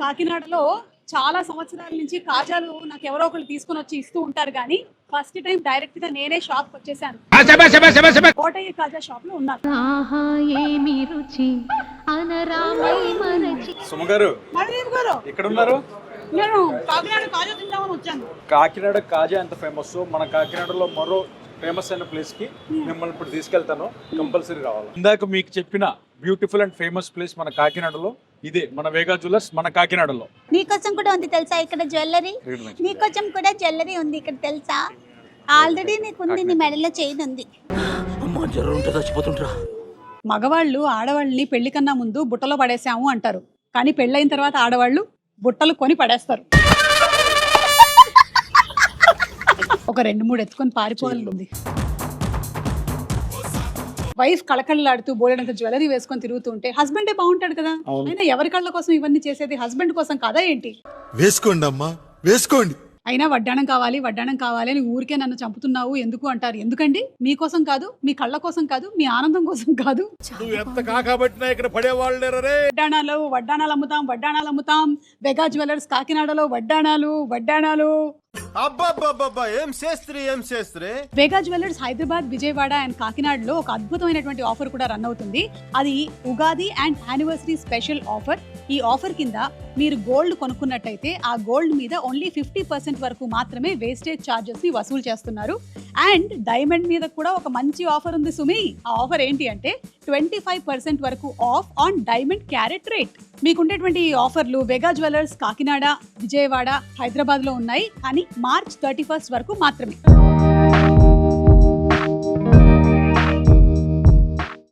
కాకినాడలో చాలా సంవత్సరాల నుంచి కాజాలు నాకు ఎవరో ఒకరు తీసుకొని వచ్చి ఇస్తూ ఉంటారు కానీ ఫస్ట్ టైం డైరెక్ట్ గా నేనే షాప్ వచ్చేసాను. కోటయ్య కాజా షాప్ లో ఉన్నాను. సుమగారు ఎక్కడ ఉన్నారు? నేను కాకినాడ కాజా తిందామని వచ్చాను. కాకినాడ కాజా ఎంత ఫేమస్, మన కాకినాడలో మరో ఫేమస్ అయిన ప్లేస్ కి మిమ్మల్ని ఇప్పుడు తీసుకెళ్తాను. కంపల్సరీ రావాలి. ఇందాక మీకు చెప్పిన బ్యూటిఫుల్ అండ్ ఫేమస్ ప్లేస్ మన కాకినాడలో ఇదే, మన వేగా జ్యువెలర్స్ మన కాకినాడలో. నీకోసం కూడా ఉంది తెలుసా ఇక్కడ జ్యువెలరీ, నీకోసం కూడా జ్యువెలరీ ఉంది ఇక్కడ తెలుసా. ఆల్రెడీ నీకుంది, నీ మెడలో చైన్ ఉంది. మగవాళ్ళు ఆడవాళ్ళని పెళ్లి కన్నా ముందు బుట్టలో పడేసాము అంటారు, కానీ పెళ్ళైన తర్వాత ఆడవాళ్ళు బుట్టలు కొని పడేస్తారు. ఒక 2-3 ఎత్తుకొని పారిపోవాలి ఉంది. వైఫ్ కళకళలాడుతూ బోలెడంత జ్యువెలరీ వేసుకొని తిరుగుతుంటే హస్బెండే బాగుంటాడు కదా. అయినా ఎవరి కళ్ళ కోసం ఇవన్నీ చేసేది, హస్బెండ్ కోసం కదా ఏంటి? వేసుకోండి అమ్మా వేసుకోండి. అయినా వడ్డాణం కావాలి వడ్డాణం కావాలి అని ఊరికే నన్ను చంపుతున్నావు ఎందుకు అంటారు. ఎందుకండి? మీకోసం కాదు, మీ కళ్ళ కోసం కాదు, మీ ఆనందం కోసం కాదు. వడ్డాణాలు అమ్ముతాం. వెగా జ్యువెలర్స్ కాకినాడలో వడ్డాణాలు. వేగా జ్యువెలర్స్ హైదరాబాద్, విజయవాడ అండ్ కాకినాడలో ఒక అద్భుతమైనటువంటి ఆఫర్ కూడా రన్ అవుతుంది. అది Ugadi and anniversary special offer. ఈ ఆఫర్ కింద మీరు గోల్డ్ కొనుక్కున్నట్టయితే ఆ గోల్డ్ మీద ఓన్లీ 50% వరకు మాత్రమే వేస్టేజ్ ఛార్జెస్ ని వసూలు చేస్తున్నారు. అండ్ డైమండ్ మీద కూడా ఒక మంచి ఆఫర్ ఉంది సుమి. ఆ ఆఫర్ ఏంటి అంటే 25% వరకు off on diamond carat rate. మీకుండేటువంటి ఈ ఆఫర్లు వేగా జ్యువెలర్స్ కాకినాడ, విజయవాడ, హైదరాబాద్ లో ఉన్నాయి, కానీ మార్చ్ 31 వరకు మాత్రమే.